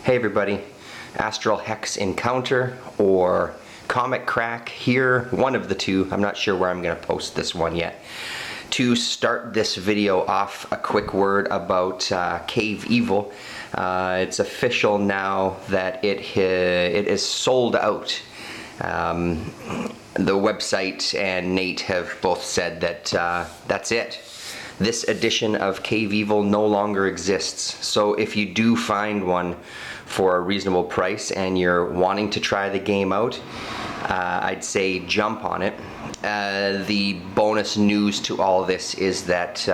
Hey everybody, AstralHexEncounter or Comic Crack here, one of the two. I'm not sure where I'm going to post this one yet. To start this video off, a quick word about Cave Evil. It's official now that it is sold out. The website and Nate have both said that that's it. This edition of Cave Evil no longer exists. So if you do find one for a reasonable price and you're wanting to try the game out, I'd say jump on it. The bonus news to all this is that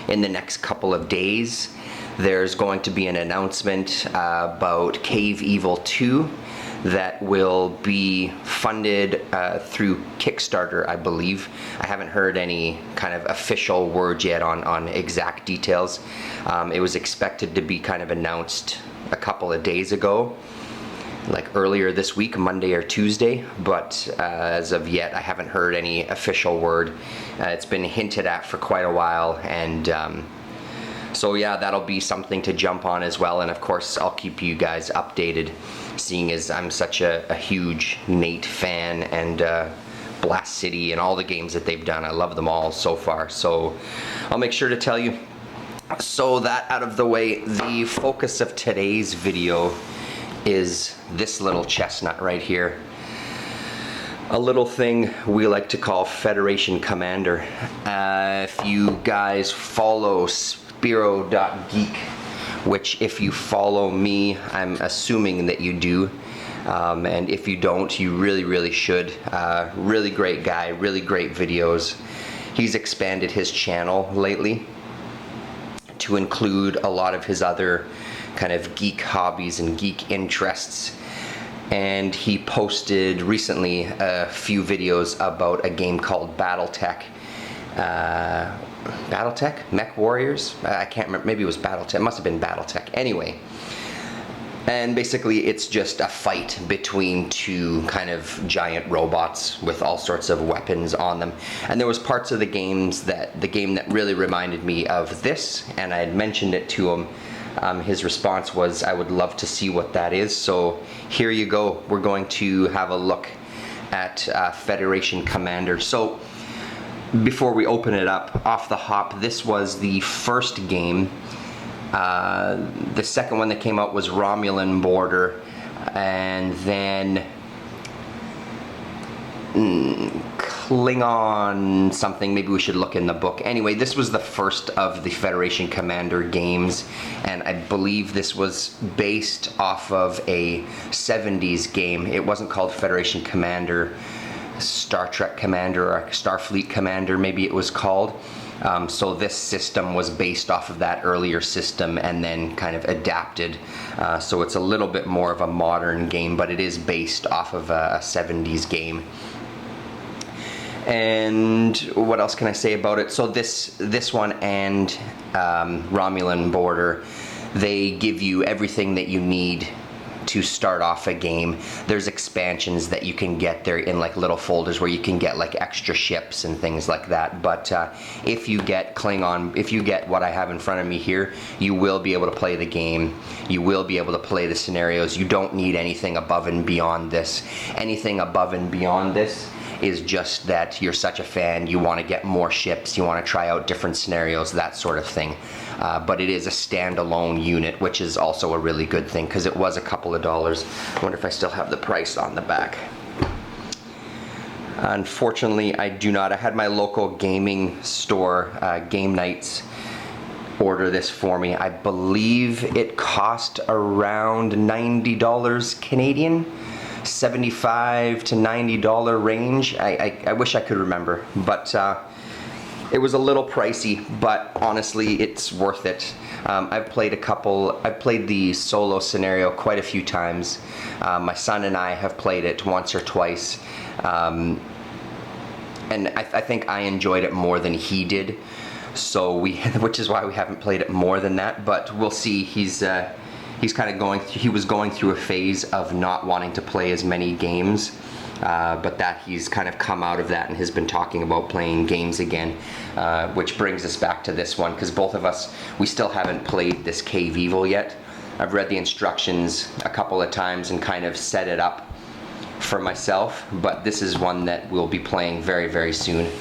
in the next couple of days there's going to be an announcement about Cave Evil 2 that will be funded through Kickstarter, I believe. I haven't heard any kind of official word yet on exact details. It was expected to be kind of announced a couple of days ago, like earlier this week, Monday or Tuesday, but as of yet I haven't heard any official word. It's been hinted at for quite a while, and so yeah, that'll be something to jump on as well. And of course I'll keep you guys updated, seeing as I'm such a huge Nate fan, and Blast City and all the games that they've done, I love them all so far, so I'll make sure to tell you. So that out of the way, the focus of today's video is this little chestnut right here. A little thing we like to call Federation Commander. If you guys follow Spiro Dotgeek, which if you follow me, I'm assuming that you do. And if you don't, you really should. Really great guy, really great videos. He's expanded his channel lately to include a lot of his other kind of geek hobbies and geek interests. And he posted recently a few videos about a game called BattleTech. BattleTech? Mech Warriors? I can't remember, maybe it was BattleTech, it must have been BattleTech. Anyway, and basically it's just a fight between two kind of giant robots with all sorts of weapons on them. And there was parts of the game that really reminded me of this, and I had mentioned it to him. His response was, I would love to see what that is. So here you go, we're going to have a look at Federation Commander. So before we open it up, off the hop, this was the first game. The second one that came out was Romulan Border, and then Klingon something. Maybe we should look in the book. Anyway, this was the first of the Federation Commander games, and I believe this was based off of a 70s game. It wasn't called Federation Commander, Star Trek Commander, or Starfleet Commander maybe it was called. So this system was based off of that earlier system and then kind of adapted. So it's a little bit more of a modern game, but it is based off of a 70s game. And what else can I say about it? So this one and Romulan Border, they give you everything that you need to start off a game. There's expansions that you can get there in like little folders where you can get like extra ships and things like that. But if you get Klingon, if you get what I have in front of me here, you will be able to play the game. You will be able to play the scenarios. You don't need anything above and beyond this. Anything above and beyond this is just that you're such a fan, you want to get more ships, you want to try out different scenarios, that sort of thing. But it is a standalone unit, which is also a really good thing because it was a couple of dollars. I wonder if I still have the price on the back. Unfortunately, I do not. I had my local gaming store, Game Nights, order this for me. I believe it cost around $90 Canadian. $75 to $90 range. I wish I could remember, but it was a little pricey, but honestly it's worth it. I've played the solo scenario quite a few times. My son and I have played it once or twice, and I think I enjoyed it more than he did, so which is why we haven't played it more than that, but we'll see. He's kind of he was going through a phase of not wanting to play as many games, but that he's kind of come out of that and has been talking about playing games again, which brings us back to this one, because both of us, we still haven't played this Cave Evil yet. I've read the instructions a couple of times and kind of set it up for myself, but this is one that we'll be playing very, very soon.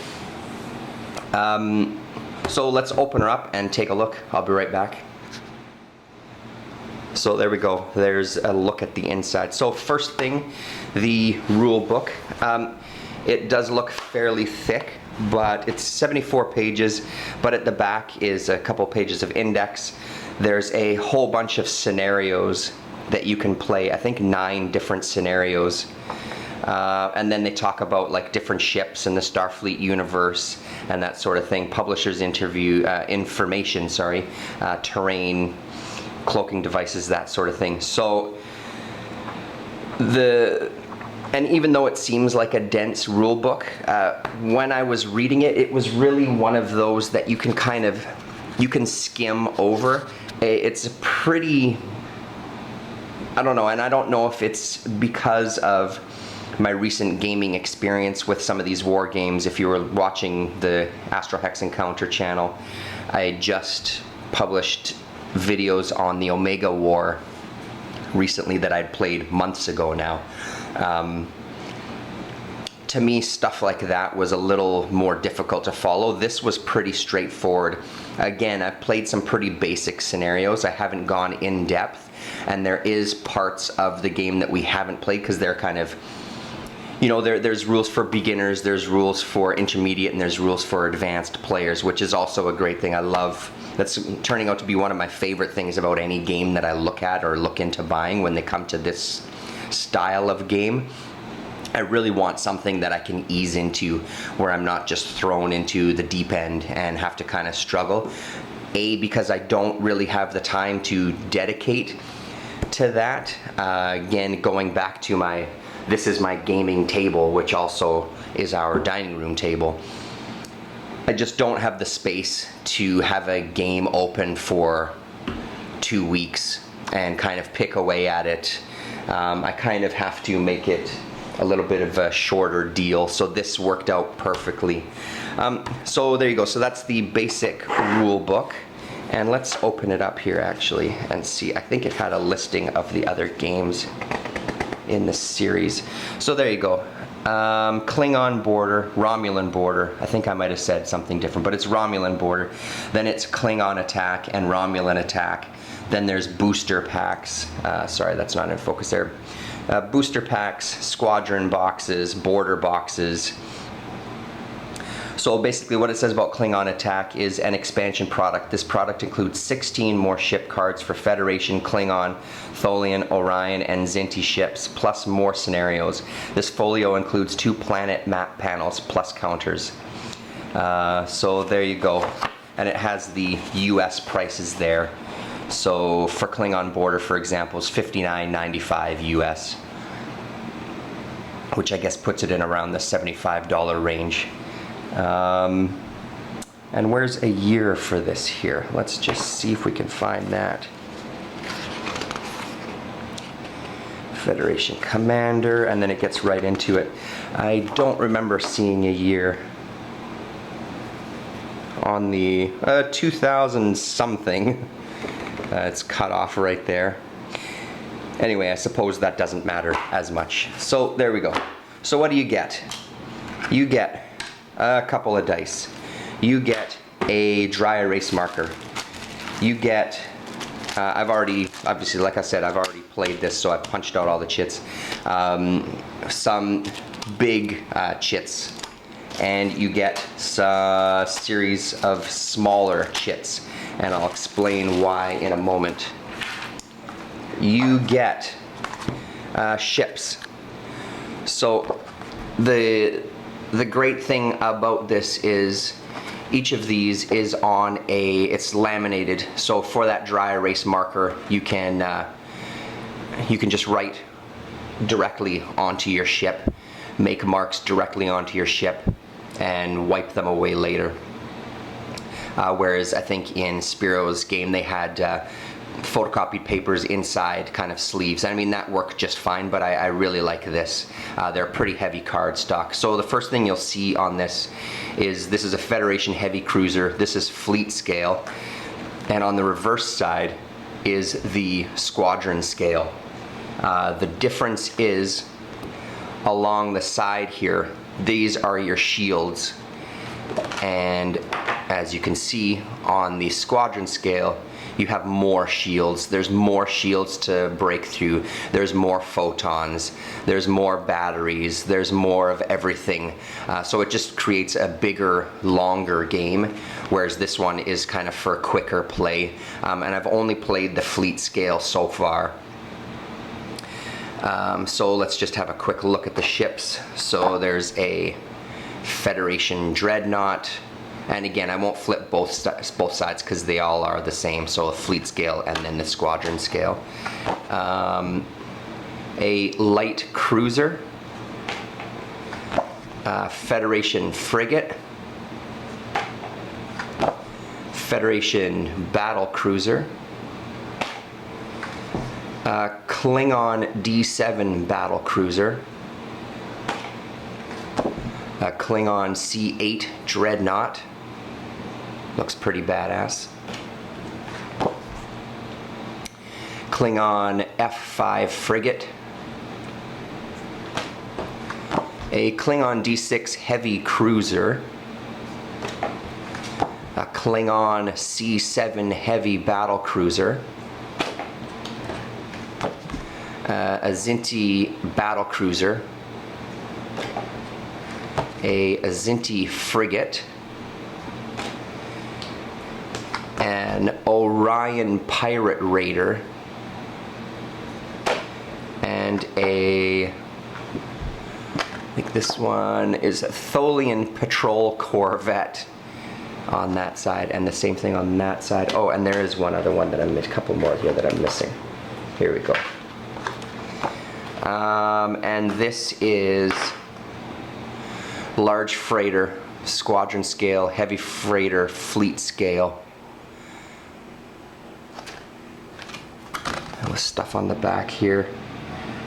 So let's open her up and take a look. I'll be right back. So there we go. There's a look at the inside. So first thing, the rule book. It does look fairly thick, but it's 74 pages, but at the back is a couple pages of index. There's a whole bunch of scenarios that you can play. I think 9 different scenarios. And then they talk about like different ships in the Starfleet universe and that sort of thing. Publishers interview, information, terrain, cloaking devices, that sort of thing. So and even though it seems like a dense rule book, when I was reading it, it was really one of those that you can skim over. It's a pretty, I don't know, and I don't know if it's because of my recent gaming experience with some of these war games. If you were watching the AstralHexEncounter channel, I just published videos on the Omega War recently that I'd played months ago now. To me, stuff like that was a little more difficult to follow. This was pretty straightforward. Again, I've played some pretty basic scenarios. I haven't gone in depth, and there is parts of the game that we haven't played because they're kind of, you know, there's rules for beginners, there's rules for intermediate, and there's rules for advanced players, which is also a great thing. I love, that's turning out to be one of my favorite things about any game that I look at or look into buying when they come to this style of game. I really want something that I can ease into where I'm not just thrown into the deep end and have to kind of struggle. Because I don't really have the time to dedicate to that. Again, going back to this is my gaming table, which also is our dining room table. I just don't have the space to have a game open for 2 weeks and kind of pick away at it. I kind of have to make it a little bit of a shorter deal, so this worked out perfectly. So there you go. So that's the basic rule book, and let's open it up here actually and see. I think it had a listing of the other games in the series. So there you go. Klingon border, Romulan border. I think I might have said something different, but it's Romulan border. Then it's Klingon attack and Romulan attack. Then there's booster packs. Sorry, that's not in focus there. Booster packs, squadron boxes, border boxes. So basically what it says about Klingon attack is an expansion product. This product includes 16 more ship cards for Federation, Klingon, Tholian, Orion, and Zinti ships, plus more scenarios. This folio includes 2 planet map panels, plus counters. So there you go. And it has the US prices there. So for Klingon border, for example, is $59.95 US, which I guess puts it in around the $75 range. And where's a year for this here? Let's just see if we can find that. Federation Commander, and then it gets right into it. I don't remember seeing a year on the 2000 something. It's cut off right there. Anyway, I suppose that doesn't matter as much. So there we go. So what do you get? You get a couple of dice. You get a dry erase marker. You get, I've already, obviously like I said, I've already played this, so I've punched out all the chits. Some big chits. And you get a series of smaller chits. And I'll explain why in a moment. You get ships. So the great thing about this is each of these is on it's laminated. So for that dry erase marker, you can just write directly onto your ship, make marks directly onto your ship, and wipe them away later. Whereas I think in Spiro's game they had photocopied papers inside kind of sleeves. I mean, that worked just fine, but I really like this. They're pretty heavy card stock. So the first thing you'll see on this is a Federation heavy cruiser. This is fleet scale. And on the reverse side, is the squadron scale. The difference is along the side here, these are your shields, and as you can see on the squadron scale, you have more shields. There's more shields to break through. There's more photons. There's more batteries. There's more of everything. So it just creates a bigger, longer game, whereas this one is kind of for quicker play. And I've only played the fleet scale so far. So let's just have a quick look at the ships. So there's a Federation Dreadnought. And again, I won't flip both sides because they all are the same. So a fleet scale and then the squadron scale. A light cruiser, Federation frigate, Federation battle cruiser, Klingon D7 battle cruiser, Klingon C8 dreadnought. Looks pretty badass. Klingon F5 frigate. A Klingon D6 heavy cruiser. A Klingon C7 heavy battle cruiser. A Zinti battle cruiser. A Zinti frigate. An Orion pirate raider, and I think this one is a Tholian patrol corvette on that side, and the same thing on that side. Oh, and there is one other one that a couple more here that I'm missing. Here we go. And this is large freighter, squadron scale, heavy freighter, fleet scale. Stuff on the back here,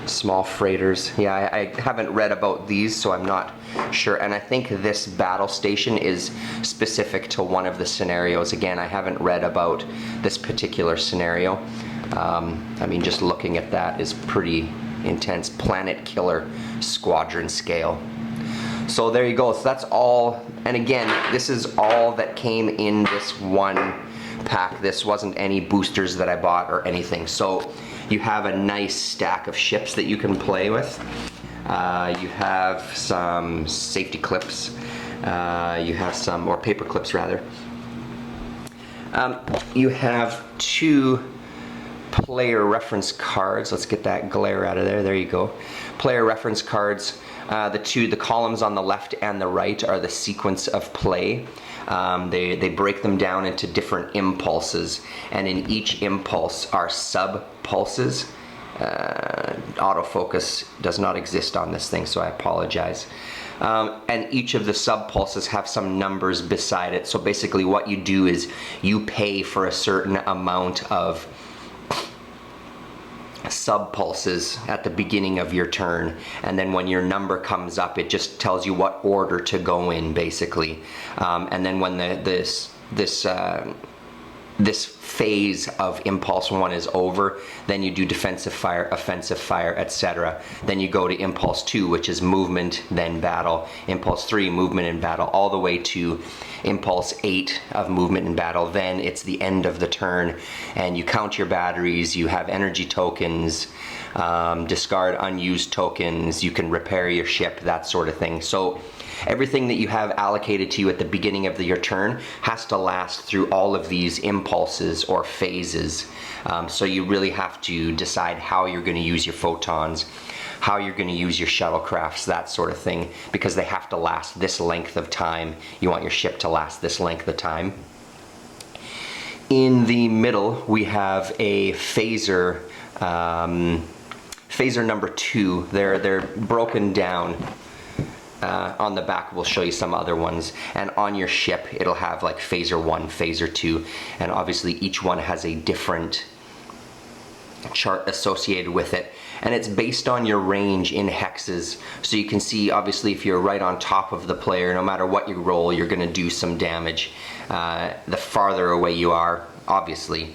small freighters. Yeah, I haven't read about these, so I'm not sure, and I think this battle station is specific to one of the scenarios. Again, I haven't read about this particular scenario. I mean, just looking at that is pretty intense. Planet killer squadron scale. So there you go. So that's all, and again, this is all that came in this one pack. This wasn't any boosters that I bought or anything. So you have a nice stack of ships that you can play with. You have some safety clips. You have some, or paper clips rather. You have 2 player reference cards. Let's get that glare out of there. There you go. Player reference cards. The columns on the left and the right are the sequence of play. They break them down into different impulses, and in each impulse are sub-pulses. Autofocus does not exist on this thing, so I apologize. And each of the sub-pulses have some numbers beside it. So basically what you do is you pay for a certain amount of sub-pulses at the beginning of your turn, and then when your number comes up, it just tells you what order to go in, basically. And then when this phase of impulse 1 is over, then you do defensive fire, offensive fire, etc. Then you go to impulse 2, which is movement, then battle. Impulse 3, movement and battle, all the way to impulse 8 of movement and battle. Then it's the end of the turn, and you count your batteries, you have energy tokens, discard unused tokens, you can repair your ship, that sort of thing. So everything that you have allocated to you at the beginning of your turn has to last through all of these impulses or phases. So you really have to decide how you're going to use your photons, how you're going to use your shuttlecrafts, that sort of thing, because they have to last this length of time. You want your ship to last this length of time. In the middle, we have a phaser, phaser number 2. They're broken down. On the back we'll show you some other ones, and on your ship it'll have like phaser 1, phaser 2, and obviously each one has a different chart associated with it, and it's based on your range in hexes. So you can see, obviously, if you're right on top of the player, no matter what you roll, you're going to do some damage. The farther away you are, obviously,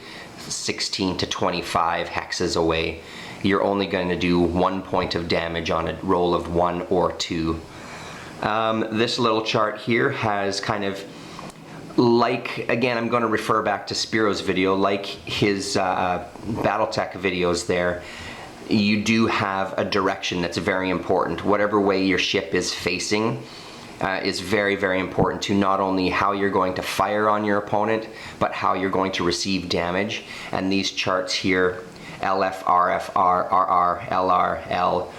16 to 25 hexes away, you're only going to do 1 point of damage on a roll of 1 or 2. This little chart here has kind of, like, again, I'm going to refer back to Spiro's video, like his Battletech videos there, you do have a direction that's very important. Whatever way your ship is facing is very, very important to not only how you're going to fire on your opponent, but how you're going to receive damage. And these charts here, LF, RF, RR, LR, L,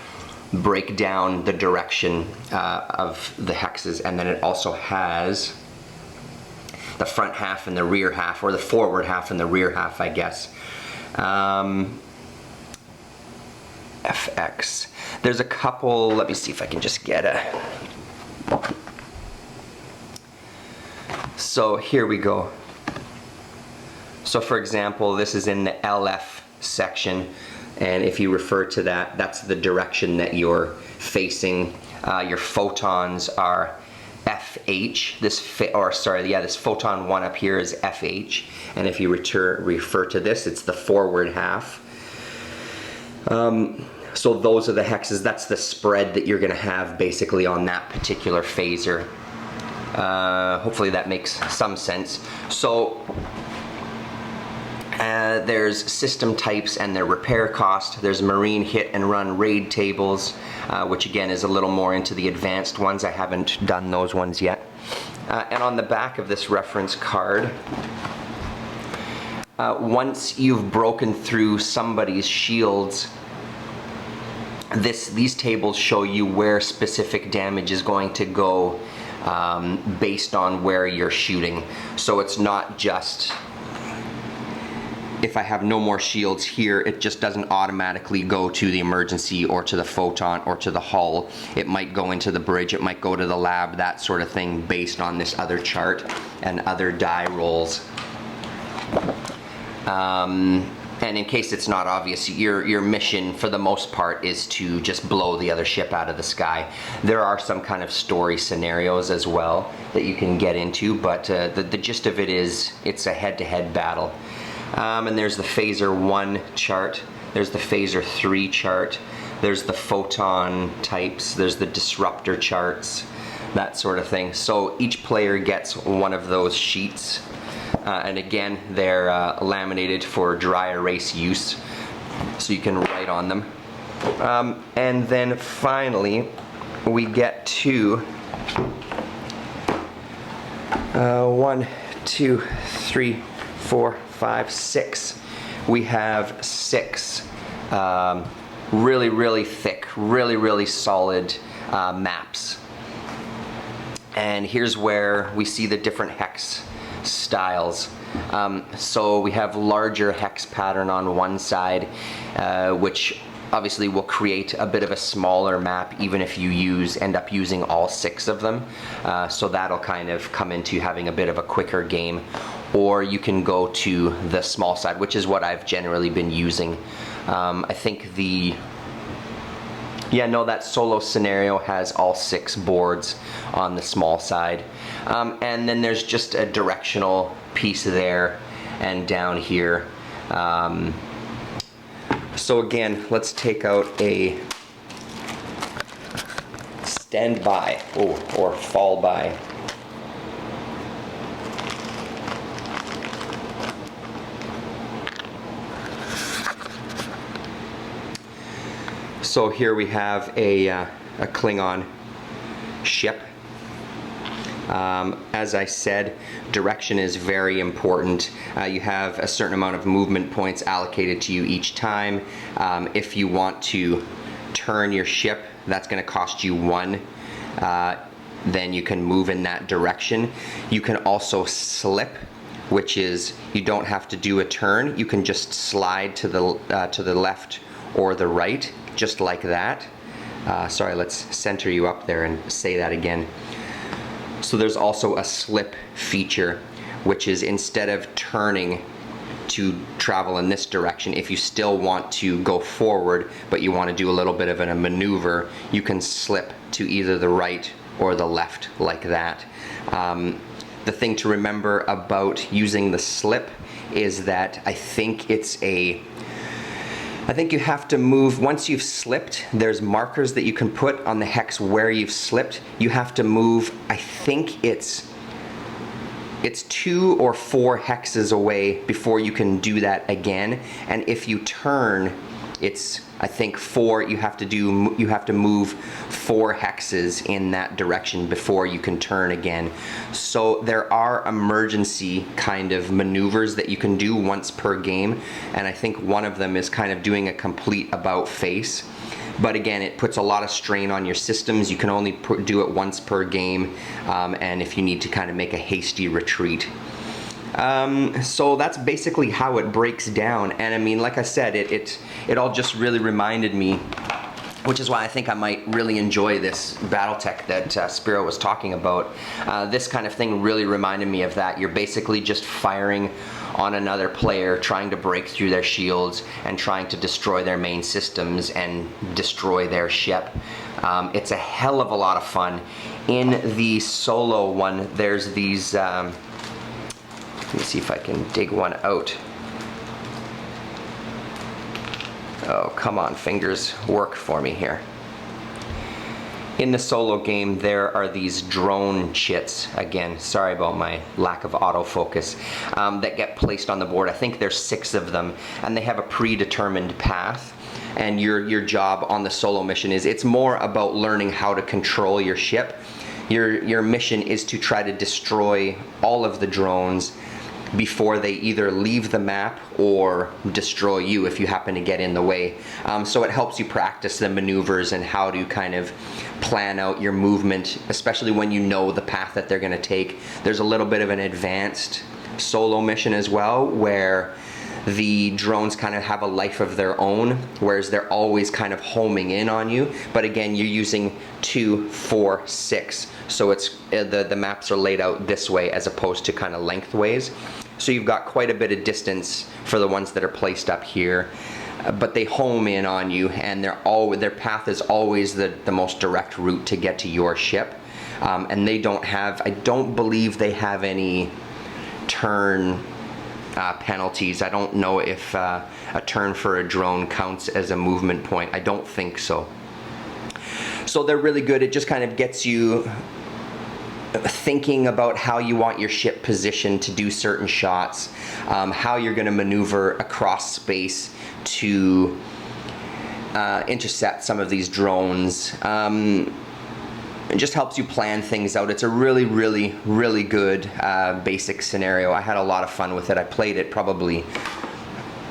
break down the direction of the hexes, and then it also has the front half and the rear half, or the forward half and the rear half, I guess. FX. There's a couple, let me see if I can just get a... So here we go. So for example, this is in the LF section, and if you refer to that, that's the direction that you're facing. Your photons are FH. This photon 1 up here is FH, and if you refer to this, it's the forward half. So those are the hexes. That's the spread that you're going to have basically on that particular phaser. Hopefully that makes some sense. So there's system types and their repair cost. There's marine hit and run raid tables, which again is a little more into the advanced ones. I haven't done those ones yet. And on the back of this reference card, once you've broken through somebody's shields, these tables show you where specific damage is going to go based on where you're shooting. So it's not just, if I have no more shields here, it just doesn't automatically go to the emergency or to the photon or to the hull. It might go into the bridge, it might go to the lab, that sort of thing, based on this other chart and other die rolls. And in case it's not obvious, your mission for the most part is to just blow the other ship out of the sky. There are some kind of story scenarios as well that you can get into, but the gist of it is it's a head-to-head battle. And there's the Phaser 1 chart, there's the Phaser 3 chart, there's the photon types, there's the disruptor charts, that sort of thing. So each player gets one of those sheets. And again, they're laminated for dry erase use, so you can write on them. And then finally, we get to 1, 2, 3, 4, 5, 6. We have 6 really, really thick, really, really solid maps. And here's where we see the different hex styles. So we have larger hex pattern on one side, which obviously will create a bit of a smaller map even if you end up using all 6 of them. So that'll kind of come into having a bit of a quicker game. Or you can go to the small side, which is what I've generally been using. I think that solo scenario has all 6 boards on the small side. And then there's just a directional piece there and down here. So again, let's take out a standby or fall by. So here we have a Klingon ship. As I said, direction is very important. You have a certain amount of movement points allocated to you each time. If you want to turn your ship, that's going to cost you 1. Then you can move in that direction. You can also slip, which is you don't have to do a turn. You can just slide to the left or the right, just like that. Sorry, let's center you up there and say that again. So there's also a slip feature, which is instead of turning to travel in this direction, if you still want to go forward but you want to do a little bit of a maneuver, you can slip to either the right or the left like that. The thing to remember about using the slip is that I think you have to move, once you've slipped, there's markers that you can put on the hex where you've slipped. You have to move, I think it's 2 or 4 hexes away before you can do that again. And if you turn, it's, I think 4, you have to move 4 hexes in that direction before you can turn again. So there are emergency kind of maneuvers that you can do once per game, and I think one of them is kind of doing a complete about face. But again, it puts a lot of strain on your systems. You can only do it once per game, and if you need to kind of make a hasty retreat. So that's basically how it breaks down. And I mean, like I said, it all just really reminded me, which is why I think I might really enjoy this Battletech that Spiro was talking about. This kind of thing really reminded me of that. You're basically just firing on another player, trying to break through their shields and trying to destroy their main systems and destroy their ship. It's a hell of a lot of fun. In the solo one, there's these, let me see if I can dig one out. Oh, come on, fingers, work for me here. In the solo game, there are these drone chits, again, sorry about my lack of autofocus, that get placed on the board. I think there's 6 of them, and they have a predetermined path. And your job on the solo mission is, it's more about learning how to control your ship. Your mission is to try to destroy all of the drones before they either leave the map or destroy you if you happen to get in the way. So it helps you practice the maneuvers and how to kind of plan out your movement, especially when you know the path that they're going to take. There's a little bit of an advanced solo mission as well, where the drones kind of have a life of their own, whereas they're always kind of homing in on you. But again, you're using 2, 4, 6. So it's the maps are laid out this way as opposed to kind of lengthways. So you've got quite a bit of distance for the ones that are placed up here. But they home in on you, and their path is always the most direct route to get to your ship. And they don't have, I don't believe they have any turn penalties. I don't know if a turn for a drone counts as a movement point. I don't think so. So they're really good. It just kind of gets you thinking about how you want your ship positioned to do certain shots, how you're going to maneuver across space to intercept some of these drones. It just helps you plan things out. It's a really, really, really good basic scenario. I had a lot of fun with it. I played it probably,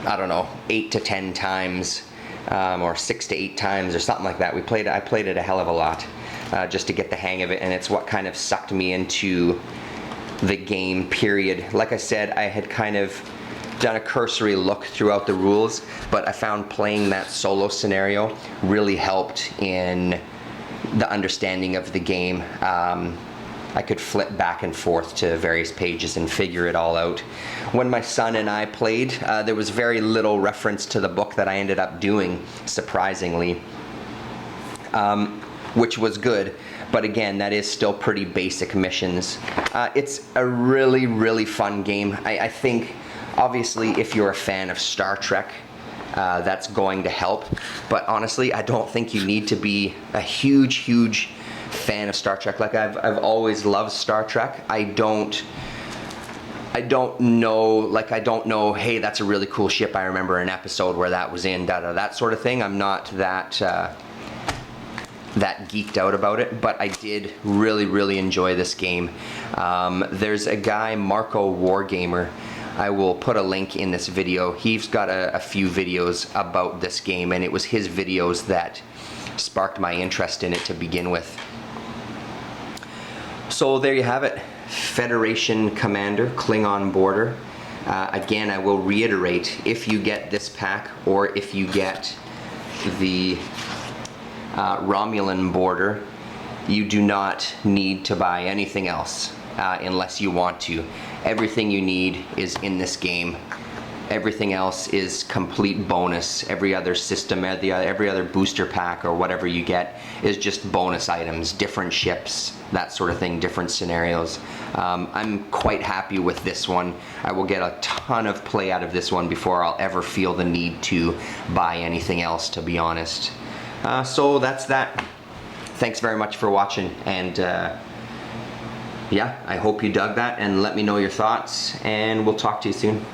I don't know, 8 to 10 times, or 6 to 8 times, or something like that. I played it a hell of a lot, just to get the hang of it, and it's what kind of sucked me into the game, period. Like I said, I had kind of done a cursory look throughout the rules, but I found playing that solo scenario really helped in the understanding of the game. I could flip back and forth to various pages and figure it all out. When my son and I played, there was very little reference to the book that I ended up doing, surprisingly, which was good. But again, that is still pretty basic missions. It's a really, really fun game. I think, obviously, if you're a fan of Star Trek, that's going to help. But honestly, I don't think you need to be a huge, huge fan of Star Trek. Like, I've always loved Star Trek. I don't know, hey, that's a really cool ship. I remember an episode where that was in, that sort of thing. I'm not that geeked out about it, but I did really, really enjoy this game. There's a guy, Marco Wargamer. I will put a link in this video. He's got a few videos about this game, and it was his videos that sparked my interest in it to begin with. So there you have it. Federation Commander, Klingon Border. Again, I will reiterate, if you get this pack, or if you get the Romulan Border, you do not need to buy anything else unless you want to. Everything you need is in this game. Everything else is complete bonus. Every other system, every other booster pack or whatever you get is just bonus items, different ships, that sort of thing, different scenarios. I'm quite happy with this one. I will get a ton of play out of this one before I'll ever feel the need to buy anything else, to be honest. So that's that. Thanks very much for watching, and yeah, I hope you dug that, and let me know your thoughts, and we'll talk to you soon.